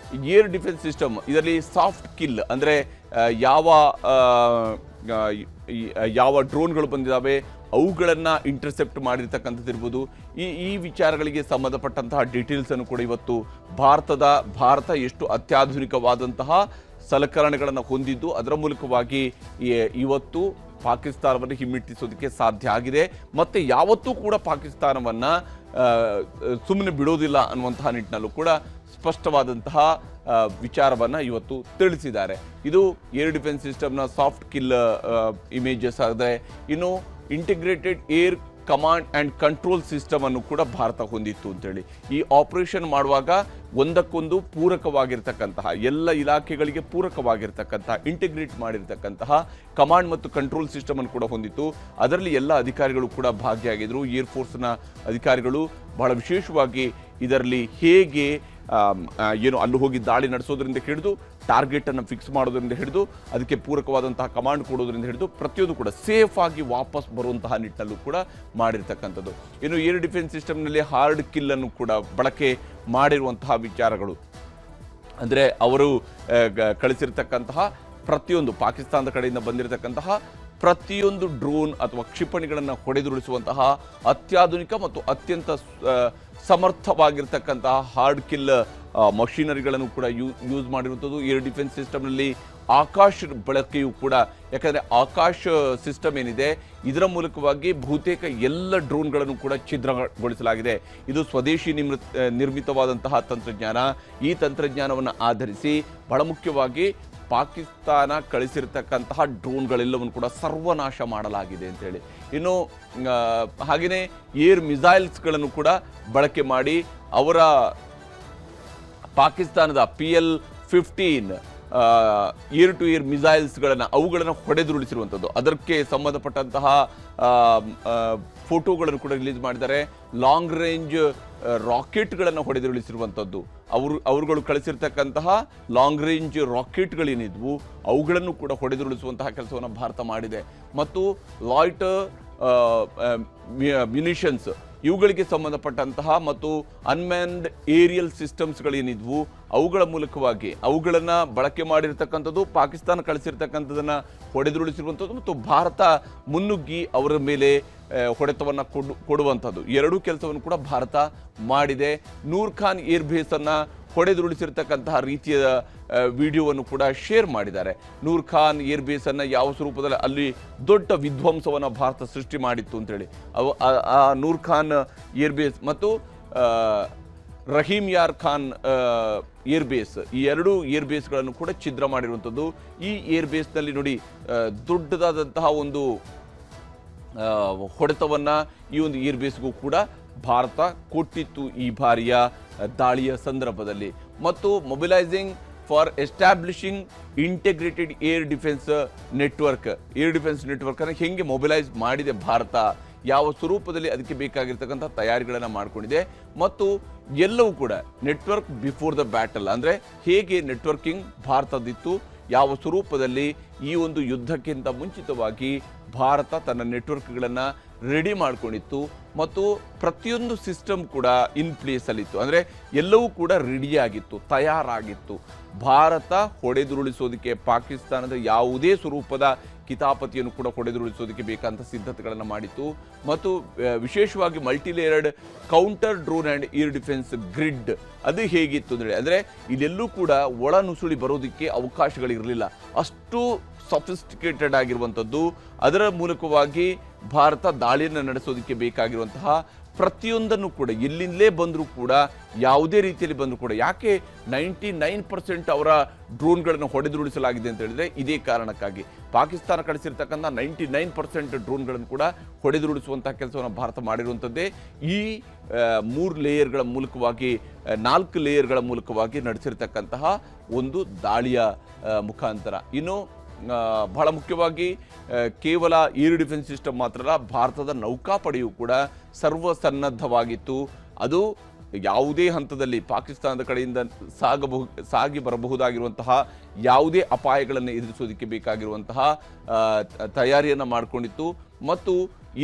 ಏರ್ ಡಿಫೆನ್ಸ್ ಸಿಸ್ಟಮ್ ಇದರಲ್ಲಿ ಸಾಫ್ಟ್ ಕಿಲ್ ಅಂದರೆ ಯಾವ ಡ್ರೋನ್ಗಳು ಬಂದಿದ್ದಾವೆ ಅವುಗಳನ್ನು ಇಂಟರ್ಸೆಪ್ಟ್ ಮಾಡಿರ್ತಕ್ಕಂಥದ್ದು ಇರ್ಬೋದು. ಈ ವಿಚಾರಗಳಿಗೆ ಸಂಬಂಧಪಟ್ಟಂತಹ ಡೀಟೇಲ್ಸನ್ನು ಕೂಡ ಇವತ್ತು ಭಾರತ ಎಷ್ಟು ಅತ್ಯಾಧುನಿಕವಾದಂತಹ ಸಲಕರಣೆಗಳನ್ನು ಹೊಂದಿದ್ದು ಅದರ ಮೂಲಕವಾಗಿ ಇವತ್ತು ಪಾಕಿಸ್ತಾನವನ್ನು ಹಿಮ್ಮೆಟ್ಟಿಸೋದಕ್ಕೆ ಸಾಧ್ಯ ಆಗಿದೆ ಮತ್ತು ಯಾವತ್ತೂ ಕೂಡ ಪಾಕಿಸ್ತಾನವನ್ನು ಸುಮ್ಮನೆ ಬಿಡೋದಿಲ್ಲ ಅನ್ನುವಂತಹ ನಿಟ್ಟಿನಲ್ಲೂ ಕೂಡ ಸ್ಪಷ್ಟವಾದಂತಹ ವಿಚಾರವನ್ನು ಇವತ್ತು ತಿಳಿಸಿದ್ದಾರೆ. ಇದು ಏರ್ ಡಿಫೆನ್ಸ್ ಸಿಸ್ಟಮ್ನ ಸಾಫ್ಟ್ ಕಿಲ್ ಇಮೇಜಸ್ ಆದರೆ ಇನ್ನು integrated air command and control system ಅನ್ನು ಕೂಡ ಭಾರತ ಹೊಂದಿತ್ತು ಅಂತೇಳಿ ಈ ಆಪರೇಷನ್ ಮಾಡುವಾಗ ಒಂದಕ್ಕೊಂದು ಪೂರಕವಾಗಿರ್ತಕ್ಕಂತಹ ಎಲ್ಲ ಇಲಾಖೆಗಳಿಗೆ ಪೂರಕವಾಗಿರ್ತಕ್ಕಂತಹ ಇಂಟಿಗ್ರೇಟ್ ಮಾಡಿರ್ತಕ್ಕಂತಹ ಕಮಾಂಡ್ ಮತ್ತು ಕಂಟ್ರೋಲ್ ಸಿಸ್ಟಮ್ ಅನ್ನು ಕೂಡ ಹೊಂದಿತ್ತು. ಅದರಲ್ಲಿ ಎಲ್ಲ ಅಧಿಕಾರಿಗಳು ಕೂಡ ಭಾಗಿಯಾಗಿದ್ದರು. ಏರ್ಫೋರ್ಸ್ನ ಅಧಿಕಾರಿಗಳು ಬಹಳ ವಿಶೇಷವಾಗಿ ಇದರಲ್ಲಿ ಹೇಗೆ ಅಲ್ಲಿ ಹೋಗಿ ದಾಳಿ ನಡೆಸೋದ್ರಿಂದ ಹಿಡಿದು ಟಾರ್ಗೆಟನ್ನು ಫಿಕ್ಸ್ ಮಾಡೋದ್ರಿಂದ ಹಿಡಿದು ಅದಕ್ಕೆ ಪೂರಕವಾದಂತಹ ಕಮಾಂಡ್ ಕೊಡೋದ್ರಿಂದ ಹಿಡಿದು ಪ್ರತಿಯೊಂದು ಕೂಡ ಸೇಫ್ ಆಗಿ ವಾಪಸ್ ಬರುವಂತಹ ನಿಟ್ಟಲ್ಲೂ ಕೂಡ ಮಾಡಿರ್ತಕ್ಕಂಥದ್ದು. ಇನ್ನು ಏರ್ ಡಿಫೆನ್ಸ್ ಸಿಸ್ಟಮ್ನಲ್ಲಿ ಹಾರ್ಡ್ ಕಿಲ್ಲನ್ನು ಕೂಡ ಬಳಕೆ ಮಾಡಿರುವಂತಹ ವಿಚಾರಗಳು ಅಂದರೆ ಅವರು ಕಳಿಸಿರ್ತಕ್ಕಂತಹ ಪ್ರತಿಯೊಂದು ಪಾಕಿಸ್ತಾನದ ಕಡೆಯಿಂದ ಬಂದಿರತಕ್ಕಂತಹ ಪ್ರತಿಯೊಂದು ಡ್ರೋನ್ ಅಥವಾ ಕ್ಷಿಪಣಿಗಳನ್ನು ಹೊಡೆದುರುಳಿಸುವಂತಹ ಅತ್ಯಾಧುನಿಕ ಮತ್ತು ಅತ್ಯಂತ ಸಮರ್ಥವಾಗಿರ್ತಕ್ಕಂತಹ ಹಾರ್ಡ್ ಕಿಲ್ ಮಷಿನರಿಗಳನ್ನು ಕೂಡ ಯೂಸ್ ಮಾಡಿರುವಂಥದ್ದು. ಏರ್ ಡಿಫೆನ್ಸ್ ಸಿಸ್ಟಮ್ನಲ್ಲಿ ಆಕಾಶ ಬಳಕೆಯೂ ಕೂಡ, ಯಾಕಂದರೆ ಆಕಾಶ ಸಿಸ್ಟಮ್ ಏನಿದೆ ಇದರ ಮೂಲಕವಾಗಿ ಬಹುತೇಕ ಎಲ್ಲ ಡ್ರೋನ್ಗಳನ್ನು ಕೂಡ ಛಿದ್ರಗೊಳಿಸಲಾಗಿದೆ. ಇದು ಸ್ವದೇಶಿ ನಿರ್ಮಿತವಾದಂತಹ ತಂತ್ರಜ್ಞಾನ. ಈ ತಂತ್ರಜ್ಞಾನವನ್ನು ಆಧರಿಸಿ ಬಹಳ ಮುಖ್ಯವಾಗಿ ಪಾಕಿಸ್ತಾನ ಕಳಿಸಿರ್ತಕ್ಕಂತಹ ಡ್ರೋನ್ಗಳೆಲ್ಲವನ್ನು ಕೂಡ ಸರ್ವನಾಶ ಮಾಡಲಾಗಿದೆ ಅಂತೇಳಿ. ಇನ್ನು ಹಾಗೆಯೇ ಏರ್ ಮಿಸೈಲ್ಸ್ಗಳನ್ನು ಕೂಡ ಬಳಕೆ ಮಾಡಿ ಅವರ ಪಾಕಿಸ್ತಾನದ PL-15 ಏರ್ ಟು ಏರ್ ಮಿಸೈಲ್ಸ್ಗಳನ್ನು ಅವುಗಳನ್ನು ಹೊಡೆದುರುಳಿಸಿರುವಂಥದ್ದು. ಅದಕ್ಕೆ ಸಂಬಂಧಪಟ್ಟಂತಹ ಫೋಟೋಗಳನ್ನು ಕೂಡ ರಿಲೀಸ್ ಮಾಡಿದ್ದಾರೆ. ಲಾಂಗ್ ರೇಂಜ್ ರಾಕೆಟ್ಗಳನ್ನು ಹೊಡೆದುರುಳಿಸಿರುವಂಥದ್ದು, ಅವರುಗಳು ಕಳಿಸಿರ್ತಕ್ಕಂತಹ ಲಾಂಗ್ ರೇಂಜ್ ರಾಕೆಟ್ಗಳೇನಿದ್ವು ಅವುಗಳನ್ನು ಕೂಡ ಹೊಡೆದುರುಳಿಸುವಂತಹ ಕೆಲಸವನ್ನು ಭಾರತ ಮಾಡಿದೆ. ಮತ್ತು ಲಾಯ್ಟರ್ ಮ್ಯುನಿಷನ್ಸ್ ಇವುಗಳಿಗೆ ಸಂಬಂಧಪಟ್ಟಂತಹ ಮತ್ತು ಅನ್ಮ್ಯಾನ್ಡ್ ಏರಿಯಲ್ ಸಿಸ್ಟಮ್ಸ್ಗಳೇನಿದ್ವು ಅವುಗಳ ಮೂಲಕವಾಗಿ ಅವುಗಳನ್ನು ಬಳಕೆ ಮಾಡಿರ್ತಕ್ಕಂಥದ್ದು, ಪಾಕಿಸ್ತಾನ ಕಳಿಸಿರ್ತಕ್ಕಂಥದ್ದನ್ನು ಹೊಡೆದುರುಳಿಸಿರುವಂಥದ್ದು ಮತ್ತು ಭಾರತ ಮುನ್ನುಗ್ಗಿ ಅವರ ಮೇಲೆ ಹೊಡೆತವನ್ನು ಕೊಡುವಂಥದ್ದು ಎರಡೂ ಕೆಲಸವನ್ನು ಕೂಡ ಭಾರತ ಮಾಡಿದೆ. ನೂರ್ ಖಾನ್ ಏರ್ ಬೇಸನ್ನು ಹೊಡೆದುರುಳಿಸಿರ್ತಕ್ಕಂತಹ ರೀತಿಯ ವಿಡಿಯೋವನ್ನು ಕೂಡ ಶೇರ್ ಮಾಡಿದ್ದಾರೆ. ನೂರ್ ಖಾನ್ ಏರ್ ಬೇಸನ್ನು ಯಾವ ಸ್ವರೂಪದಲ್ಲಿ ಅಲ್ಲಿ ದೊಡ್ಡ ವಿಧ್ವಂಸವನ್ನು ಭಾರತ ಸೃಷ್ಟಿ ಮಾಡಿತ್ತು ಅಂತೇಳಿ ಆ ನೂರ್ ಖಾನ್ ಏರ್ ಬೇಸ್ ಮತ್ತು ರಹೀಮ್ ಯಾರ್ ಖಾನ್ ಏರ್ ಬೇಸ್, ಈ ಎರಡೂ ಏರ್ ಬೇಸ್ಗಳನ್ನು ಕೂಡ ಛಿದ್ರ ಮಾಡಿರುವಂಥದ್ದು. ಈ ಏರ್ ಬೇಸ್ನಲ್ಲಿ ನೋಡಿ ದೊಡ್ಡದಾದಂತಹ ಒಂದು ಹೊಡೆತವನ್ನು ಈ ಒಂದು ಏರ್ ಬೇಸ್ಗೂ ಕೂಡ ಭಾರತ ಕೊಟ್ಟಿತ್ತು ಈ ಬಾರಿಯ ದಾಳಿಯ ಸಂದರ್ಭದಲ್ಲಿ. ಮತ್ತು mobilising for establishing integrated air defence ನೆಟ್ವರ್ಕನ್ನು ಹೆಂಗೆ ಮೊಬಿಲೈಸ್ ಮಾಡಿದೆ ಭಾರತ, ಯಾವ ಸ್ವರೂಪದಲ್ಲಿ ಅದಕ್ಕೆ ಬೇಕಾಗಿರ್ತಕ್ಕಂಥ ತಯಾರಿಗಳನ್ನು ಮಾಡಿಕೊಂಡಿದೆ ಮತ್ತು ಎಲ್ಲವೂ ಕೂಡ ನೆಟ್ವರ್ಕ್ ಬಿಫೋರ್ ದ ಬ್ಯಾಟಲ್, ಅಂದರೆ ಹೇಗೆ ನೆಟ್ವರ್ಕಿಂಗ್ ಭಾರತದಿತ್ತು, ಯಾವ ಸ್ವರೂಪದಲ್ಲಿ ಈ ಒಂದು ಯುದ್ಧಕ್ಕಿಂತ ಮುಂಚಿತವಾಗಿ ಭಾರತ ತನ್ನ ನೆಟ್ವರ್ಕ್ಗಳನ್ನು ರೆಡಿ ಮಾಡಿಕೊಂಡಿತ್ತು ಮತ್ತು ಪ್ರತಿಯೊಂದು ಸಿಸ್ಟಮ್ ಕೂಡ ಇನ್ ಪ್ಲೇಸಲ್ಲಿತ್ತು, ಅಂದರೆ ಎಲ್ಲವೂ ಕೂಡ ರೆಡಿಯಾಗಿತ್ತು, ತಯಾರಾಗಿತ್ತು. ಭಾರತ ಹೊಡೆದುರುಳಿಸೋದಕ್ಕೆ ಪಾಕಿಸ್ತಾನದ ಯಾವುದೇ ಸ್ವರೂಪದ ಕಿತಾಪತಿಯನ್ನು ಕೂಡ ಹೊಡೆದುರುಳಿಸೋದಕ್ಕೆ ಬೇಕಾದಂಥ ಸಿದ್ಧತೆಗಳನ್ನು ಮಾಡಿತ್ತು. ಮತ್ತು ವಿಶೇಷವಾಗಿ multilayered counter drone and air defence grid ಅದು ಹೇಗಿತ್ತು ಅಂದರೆ ಇಲ್ಲೆಲ್ಲೂ ಕೂಡ ಒಳ ನುಸುಳಿ ಬರೋದಕ್ಕೆ ಅವಕಾಶಗಳಿರಲಿಲ್ಲ, ಅಷ್ಟು ಸಫಿಸ್ಟಿಕೇಟೆಡ್ ಆಗಿರುವಂಥದ್ದು. ಅದರ ಮೂಲಕವಾಗಿ ಭಾರತ ದಾಳಿಯನ್ನು ನಡೆಸೋದಕ್ಕೆ ಬೇಕಾಗಿರುವಂತಹ ಪ್ರತಿಯೊಂದನ್ನು ಕೂಡ ಎಲ್ಲಿಂದಲೇ ಬಂದರೂ ಕೂಡ ಯಾವುದೇ ರೀತಿಯಲ್ಲಿ ಬಂದರೂ ಕೂಡ, ಯಾಕೆ 99% ಅವರ ಡ್ರೋನ್ಗಳನ್ನು ಹೊಡೆದುರುಳಿಸಲಾಗಿದೆ ಅಂತ ಹೇಳಿದ್ರೆ ಇದೇ ಕಾರಣಕ್ಕಾಗಿ. ಪಾಕಿಸ್ತಾನ ಕಳಿಸಿರ್ತಕ್ಕಂಥ 99% ಡ್ರೋನ್ಗಳನ್ನು ಕೂಡ ಹೊಡೆದುರುಳಿಸುವಂತಹ ಕೆಲಸವನ್ನು ಭಾರತ ಮಾಡಿರುವಂಥದ್ದೇ ಈ 3 ಲೇಯರ್ಗಳ ಮೂಲಕವಾಗಿ 4 ಲೇಯರ್ಗಳ ಮೂಲಕವಾಗಿ ನಡೆಸಿರ್ತಕ್ಕಂತಹ ಒಂದು ದಾಳಿಯ ಮುಖಾಂತರ. ಇನ್ನು ಬಹಳ ಮುಖ್ಯವಾಗಿ ಕೇವಲ ಏರ್ ಡಿಫೆನ್ಸ್ ಸಿಸ್ಟಮ್ ಮಾತ್ರ ಅಲ್ಲ, ಭಾರತದ ನೌಕಾಪಡೆಯು ಕೂಡ ಸರ್ವಸನ್ನದ್ಧವಾಗಿತ್ತು. ಅದು ಯಾವುದೇ ಹಂತದಲ್ಲಿ ಪಾಕಿಸ್ತಾನದ ಕಡೆಯಿಂದ ಸಾಗಿ ಬರಬಹುದಾಗಿರುವಂತಹ ಯಾವುದೇ ಅಪಾಯಗಳನ್ನು ಎದುರಿಸೋದಕ್ಕೆ ಬೇಕಾಗಿರುವಂತಹ ತಯಾರಿಯನ್ನು ಮಾಡಿಕೊಂಡಿತ್ತು. ಮತ್ತು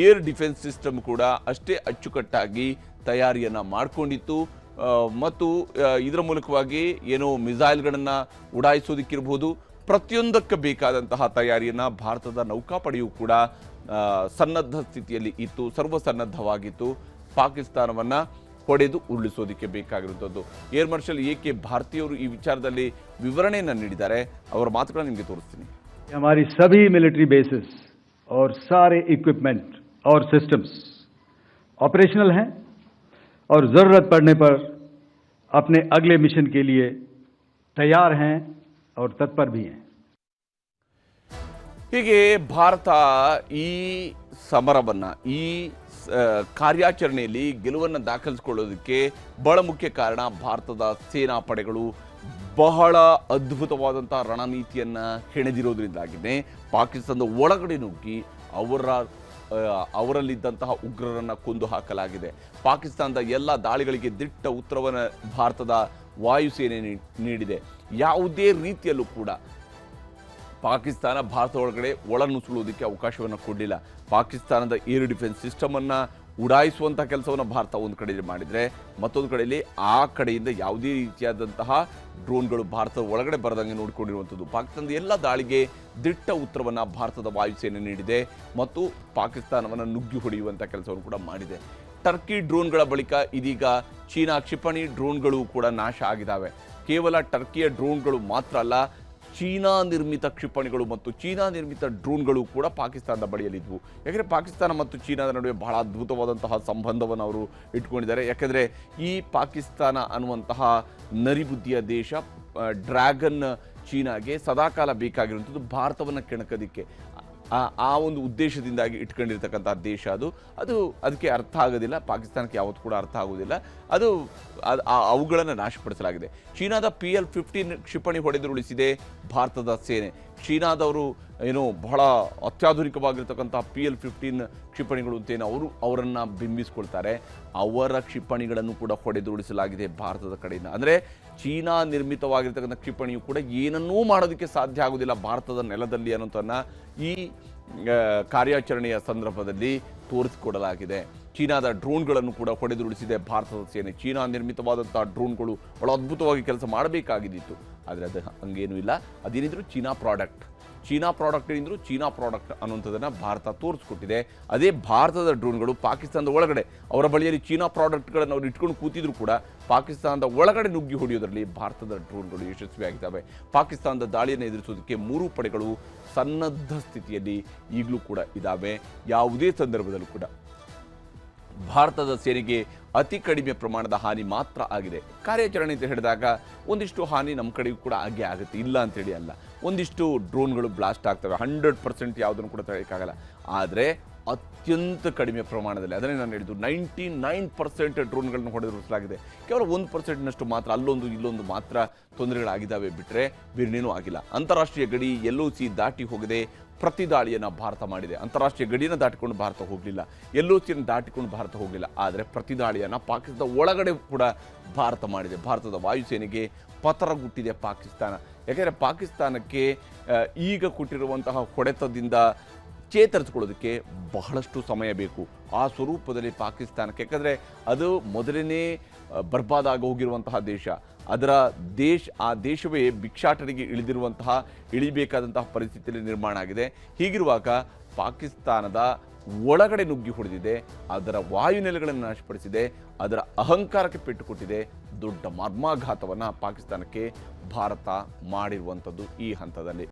ಏರ್ ಡಿಫೆನ್ಸ್ ಸಿಸ್ಟಮ್ ಕೂಡ ಅಷ್ಟೇ ಅಚ್ಚುಕಟ್ಟಾಗಿ ತಯಾರಿಯನ್ನು ಮಾಡಿಕೊಂಡಿತ್ತು. ಮತ್ತು ಇದರ ಮೂಲಕವಾಗಿ ಏನೋ ಮಿಸೈಲ್ಗಳನ್ನು ಉಡಾಯಿಸೋದಕ್ಕಿರ್ಬೋದು, ಪ್ರತಿಯೊಂದಕ್ಕೆ ಬೇಕಾದಂತಹ ತಯಾರಿಯನ್ನು ಭಾರತದ ನೌಕಾಪಡೆಯು ಕೂಡ ಸನ್ನದ್ಧ ಸ್ಥಿತಿಯಲ್ಲಿ ಇತ್ತು, ಸರ್ವಸನ್ನದ್ಧವಾಗಿತ್ತು ಪಾಕಿಸ್ತಾನವನ್ನು ಹೊಡೆದು ಉರುಳಿಸೋದಕ್ಕೆ ಬೇಕಾಗಿರುವಂಥದ್ದು. Air marshal A K. ಭಾರತಿಯವರು ಈ ವಿಚಾರದಲ್ಲಿ ವಿವರಣೆಯನ್ನು ನೀಡಿದ್ದಾರೆ. ಅವರ ಮಾತುಗಳನ್ನು ನಿಮಗೆ ತೋರಿಸ್ತೀನಿ. हमारी सभी मिलिट्री बेसिस और सारे इक्विपमेंट और सिस्टम्स ऑपरेशनल हैं और ज़रूरत पड़ने पर अपने अगले मिशन के लिए तैयार हैं और तत्पर भी हैं. ಹೀಗೆ ಭಾರತ ಈ ಸಮರವನ್ನು, ಈ ಕಾರ್ಯಾಚರಣೆಯಲ್ಲಿ ಗೆಲುವನ್ನು ದಾಖಲಿಸಿಕೊಳ್ಳೋದಕ್ಕೆ ಬಹಳ ಮುಖ್ಯ ಕಾರಣ ಭಾರತದ ಸೇನಾ ಪಡೆಗಳು ಬಹಳ ಅದ್ಭುತವಾದಂಥ ರಣನೀತಿಯನ್ನು ಹೆಣೆದಿರೋದ್ರಿಂದಾಗಿದೆ. ಪಾಕಿಸ್ತಾನದ ಒಳಗಡೆ ನುಗ್ಗಿ ಅವರಲ್ಲಿದ್ದಂತಹ ಉಗ್ರರನ್ನು ಕೊಂದು ಹಾಕಲಾಗಿದೆ. ಪಾಕಿಸ್ತಾನದ ಎಲ್ಲ ದಾಳಿಗಳಿಗೆ ದಿಟ್ಟ ಉತ್ತರವನ್ನು ಭಾರತದ ವಾಯುಸೇನೆ ನೀಡಿದೆ. ಯಾವುದೇ ರೀತಿಯಲ್ಲೂ ಕೂಡ ಪಾಕಿಸ್ತಾನ ಭಾರತ ಒಳಗಡೆ ಒಳನುಸುಳುವುದಕ್ಕೆ ಅವಕಾಶವನ್ನು ಕೊಡಲಿಲ್ಲ. ಪಾಕಿಸ್ತಾನದ ಏರ್ ಡಿಫೆನ್ಸ್ ಸಿಸ್ಟಮನ್ನು ಉಡಾಯಿಸುವಂಥ ಕೆಲಸವನ್ನು ಭಾರತ ಒಂದು ಕಡೆಯಲ್ಲಿ ಮಾಡಿದರೆ, ಮತ್ತೊಂದು ಕಡೆಯಲ್ಲಿ ಆ ಕಡೆಯಿಂದ ಯಾವುದೇ ರೀತಿಯಾದಂತಹ ಡ್ರೋನ್ಗಳು ಭಾರತದ ಒಳಗಡೆ ಬರದಂಗೆ ನೋಡಿಕೊಂಡಿರುವಂಥದ್ದು. ಪಾಕಿಸ್ತಾನದ ಎಲ್ಲ ದಾಳಿಗೆ ದಿಟ್ಟ ಉತ್ತರವನ್ನು ಭಾರತದ ವಾಯುಸೇನೆ ನೀಡಿದೆ ಮತ್ತು ಪಾಕಿಸ್ತಾನವನ್ನು ನುಗ್ಗಿ ಹೊಡೆಯುವಂಥ ಕೆಲಸವನ್ನು ಕೂಡ ಮಾಡಿದೆ. ಟರ್ಕಿ ಡ್ರೋನ್ಗಳ ಬಳಿಕ ಇದೀಗ ಚೀನಾ ಕ್ಷಿಪಣಿ ಡ್ರೋನ್ಗಳು ಕೂಡ ನಾಶ ಆಗಿದ್ದಾವೆ. ಕೇವಲ ಟರ್ಕಿಯ ಡ್ರೋನ್ಗಳು ಮಾತ್ರ ಅಲ್ಲ, ಚೀನಾ ನಿರ್ಮಿತ ಕ್ಷಿಪಣಿಗಳು ಮತ್ತು ಚೀನಾ ನಿರ್ಮಿತ ಡ್ರೋನ್ಗಳು ಕೂಡ ಪಾಕಿಸ್ತಾನದ ಬಳಿಯಲ್ಲಿದ್ವು. ಯಾಕೆಂದರೆ ಪಾಕಿಸ್ತಾನ ಮತ್ತು ಚೀನಾದ ನಡುವೆ ಬಹಳ ಅದ್ಭುತವಾದಂತಹ ಸಂಬಂಧವನ್ನು ಅವರು ಇಟ್ಕೊಂಡಿದ್ದಾರೆ. ಯಾಕೆಂದರೆ ಈ ಪಾಕಿಸ್ತಾನ ಅನ್ನುವಂತಹ ನರಿಬುದ್ಧಿಯ ದೇಶ, ಡ್ರ್ಯಾಗನ್ ಚೀನಾಗೆ ಸದಾಕಾಲ ಬೇಕಾಗಿರುವಂಥದ್ದು ಭಾರತವನ್ನು ಕೆಣಕೋದಕ್ಕೆ. ಆ ಒಂದು ಉದ್ದೇಶದಿಂದಾಗಿ ಇಟ್ಕೊಂಡಿರ್ತಕ್ಕಂಥ ದೇಶ ಅದು ಅದಕ್ಕೆ ಅರ್ಥ ಆಗೋದಿಲ್ಲ, ಪಾಕಿಸ್ತಾನಕ್ಕೆ ಯಾವತ್ತೂ ಕೂಡ ಅರ್ಥ ಆಗೋದಿಲ್ಲ. ಅವುಗಳನ್ನು ನಾಶಪಡಿಸಲಾಗಿದೆ. ಚೀನಾದ PL-15 ಕ್ಷಿಪಣಿ ಹೊಡೆದುರುಳಿಸಿದೆ ಭಾರತದ ಸೇನೆ. ಚೀನಾದವರು ಏನೋ ಬಹಳ ಅತ್ಯಾಧುನಿಕವಾಗಿರ್ತಕ್ಕಂಥ PL-15 ಕ್ಷಿಪಣಿಗಳು ಅಂತೇನು ಅವರನ್ನು ಬಿಂಬಿಸ್ಕೊಳ್ತಾರೆ. ಅವರ ಕ್ಷಿಪಣಿಗಳನ್ನು ಕೂಡ ಹೊಡೆದುರುಳಿಸಲಾಗಿದೆ ಭಾರತದ ಕಡೆಯಿಂದ. ಅಂದರೆ ಚೀನಾ ನಿರ್ಮಿತವಾಗಿರ್ತಕ್ಕಂಥ ಕ್ಷಿಪಣಿಯು ಕೂಡ ಏನನ್ನೂ ಮಾಡೋದಕ್ಕೆ ಸಾಧ್ಯ ಆಗೋದಿಲ್ಲ ಭಾರತದ ನೆಲದಲ್ಲಿ ಅನ್ನೋದನ್ನು ಈ ಕಾರ್ಯಾಚರಣೆಯ ಸಂದರ್ಭದಲ್ಲಿ ತೋರಿಸಿಕೊಡಲಾಗಿದೆ. ಚೀನಾದ ಡ್ರೋನ್ಗಳನ್ನು ಕೂಡ ಹೊಡೆದುರುಳಿಸಿದೆ ಭಾರತದ ಸೇನೆ. ಚೀನಾ ನಿರ್ಮಿತವಾದಂತಹ ಡ್ರೋನ್ಗಳು ಬಹಳ ಅದ್ಭುತವಾಗಿ ಕೆಲಸ ಮಾಡಬೇಕಾಗಿದ್ದಿತ್ತು, ಆದರೆ ಅದು ಹಂಗೇನೂ ಇಲ್ಲ. ಅದೇನಿದ್ರು ಚೀನಾ ಪ್ರಾಡಕ್ಟ್ ಏನಿದ್ರು ಚೀನಾ ಪ್ರಾಡಕ್ಟ್ ಅನ್ನುವಂಥದ್ದನ್ನು ಭಾರತ ತೋರಿಸ್ಕೊಟ್ಟಿದೆ. ಅದೇ ಭಾರತದ ಡ್ರೋನ್ಗಳು ಪಾಕಿಸ್ತಾನದ ಒಳಗಡೆ, ಅವರ ಬಳಿಯಲ್ಲಿ ಚೀನಾ ಪ್ರಾಡಕ್ಟ್ಗಳನ್ನು ಅವ್ರು ಇಟ್ಕೊಂಡು ಕೂತಿದ್ರು ಕೂಡ ಪಾಕಿಸ್ತಾನದ ಒಳಗಡೆ ನುಗ್ಗಿ ಹೊಡೆಯೋದರಲ್ಲಿ ಭಾರತದ ಡ್ರೋನ್ಗಳು ಯಶಸ್ವಿಯಾಗಿದ್ದಾವೆ. ಪಾಕಿಸ್ತಾನದ ದಾಳಿಯನ್ನು ಎದುರಿಸೋದಕ್ಕೆ 3 ಪಡೆಗಳು ಸನ್ನದ್ಧ ಸ್ಥಿತಿಯಲ್ಲಿ ಈಗಲೂ ಕೂಡ ಇದ್ದಾವೆ. ಯಾವುದೇ ಸಂದರ್ಭದಲ್ಲೂ ಕೂಡ ಭಾರತದ ಸೇನೆಗೆ ಅತಿ ಕಡಿಮೆ ಪ್ರಮಾಣದ ಹಾನಿ ಮಾತ್ರ ಆಗಿದೆ. ಕಾರ್ಯಾಚರಣೆ ಅಂತ ಹೇಳಿದಾಗ ಒಂದಿಷ್ಟು ಹಾನಿ ನಮ್ಮ ಕಡೆಗೂ ಕೂಡ ಆಗೇ ಆಗುತ್ತೆ, ಇಲ್ಲ ಅಂತೇಳಿ ಅಲ್ಲ. ಒಂದಿಷ್ಟು ಡ್ರೋನ್ಗಳು ಬ್ಲಾಸ್ಟ್ ಆಗ್ತವೆ, 100% ಯಾವುದನ್ನು ಕೂಡ ತಡೆಯೋಕ್ಕಾಗಲ್ಲ. ಆದರೆ ಅತ್ಯಂತ ಕಡಿಮೆ ಪ್ರಮಾಣದಲ್ಲಿ, ಅದನ್ನೇ ನಾನು ಹೇಳಿದ್ದು, 99% ಡ್ರೋನ್ಗಳನ್ನು ಹೊಡೆದುರುಳಿಸಲಾಗಿದೆ. ಕೇವಲ 1%ನಷ್ಟು ಮಾತ್ರ ಅಲ್ಲೊಂದು ಇಲ್ಲೊಂದು ಮಾತ್ರ ತೊಂದರೆಗಳಾಗಿದ್ದಾವೆ, ಬಿಟ್ಟರೆ ಬೇರೇನೂ ಆಗಿಲ್ಲ. ಅಂತಾರಾಷ್ಟ್ರೀಯ ಗಡಿ LOC ದಾಟಿ ಹೋಗದೆ ಪ್ರತಿ ದಾಳಿಯನ್ನು ಭಾರತ ಮಾಡಿದೆ. ಅಂತಾರಾಷ್ಟ್ರೀಯ ಗಡಿಯನ್ನು ದಾಟಿಕೊಂಡು ಭಾರತ ಹೋಗಲಿಲ್ಲ, LOCಯನ್ನು ದಾಟಿಕೊಂಡು ಭಾರತ ಹೋಗಲಿಲ್ಲ. ಆದರೆ ಪ್ರತಿ ದಾಳಿಯನ್ನು ಪಾಕಿಸ್ತಾನದ ಒಳಗಡೆ ಕೂಡ ಭಾರತ ಮಾಡಿದೆ. ಭಾರತದ ವಾಯುಸೇನೆಗೆ ಪತರಗುಟ್ಟಿದೆ ಪಾಕಿಸ್ತಾನ. ಯಾಕೆಂದರೆ ಪಾಕಿಸ್ತಾನಕ್ಕೆ ಈಗ ಕೊಟ್ಟಿರುವಂತಹ ಹೊಡೆತದಿಂದ ಚೇತರಿಸಿಕೊಳ್ಳೋದಕ್ಕೆ ಬಹಳಷ್ಟು ಸಮಯ ಬೇಕು. ಆ ಸ್ವರೂಪದಲ್ಲಿ ಪಾಕಿಸ್ತಾನಕ್ಕೆ, ಯಾಕಂದರೆ ಅದು ಮೊದಲನೇ ಬರ್ಬಾದಾಗಿ ಹೋಗಿರುವಂತಹ ದೇಶ, ಆ ದೇಶವೇ ಭಿಕ್ಷಾಟನೆಗೆ ಇಳಿಬೇಕಾದಂತಹ ಪರಿಸ್ಥಿತಿಯಲ್ಲಿ ನಿರ್ಮಾಣ ಆಗಿದೆ. ಹೀಗಿರುವಾಗ ಪಾಕಿಸ್ತಾನದ ಒಳಗಡೆ ನುಗ್ಗಿ ಹೊಡೆದಿದೆ, ಅದರ ವಾಯುನೆಲೆಗಳನ್ನು ನಾಶಪಡಿಸಿದೆ, ಅದರ ಅಹಂಕಾರಕ್ಕೆ ಪೆಟ್ಟು ಕೊಟ್ಟಿದೆ. ದೊಡ್ಡ ಮರ್ಮಾಘಾತವನ್ನು ಪಾಕಿಸ್ತಾನಕ್ಕೆ ಭಾರತ ಮಾಡಿರುವಂಥದ್ದು ಈ ಹಂತದಲ್ಲಿ.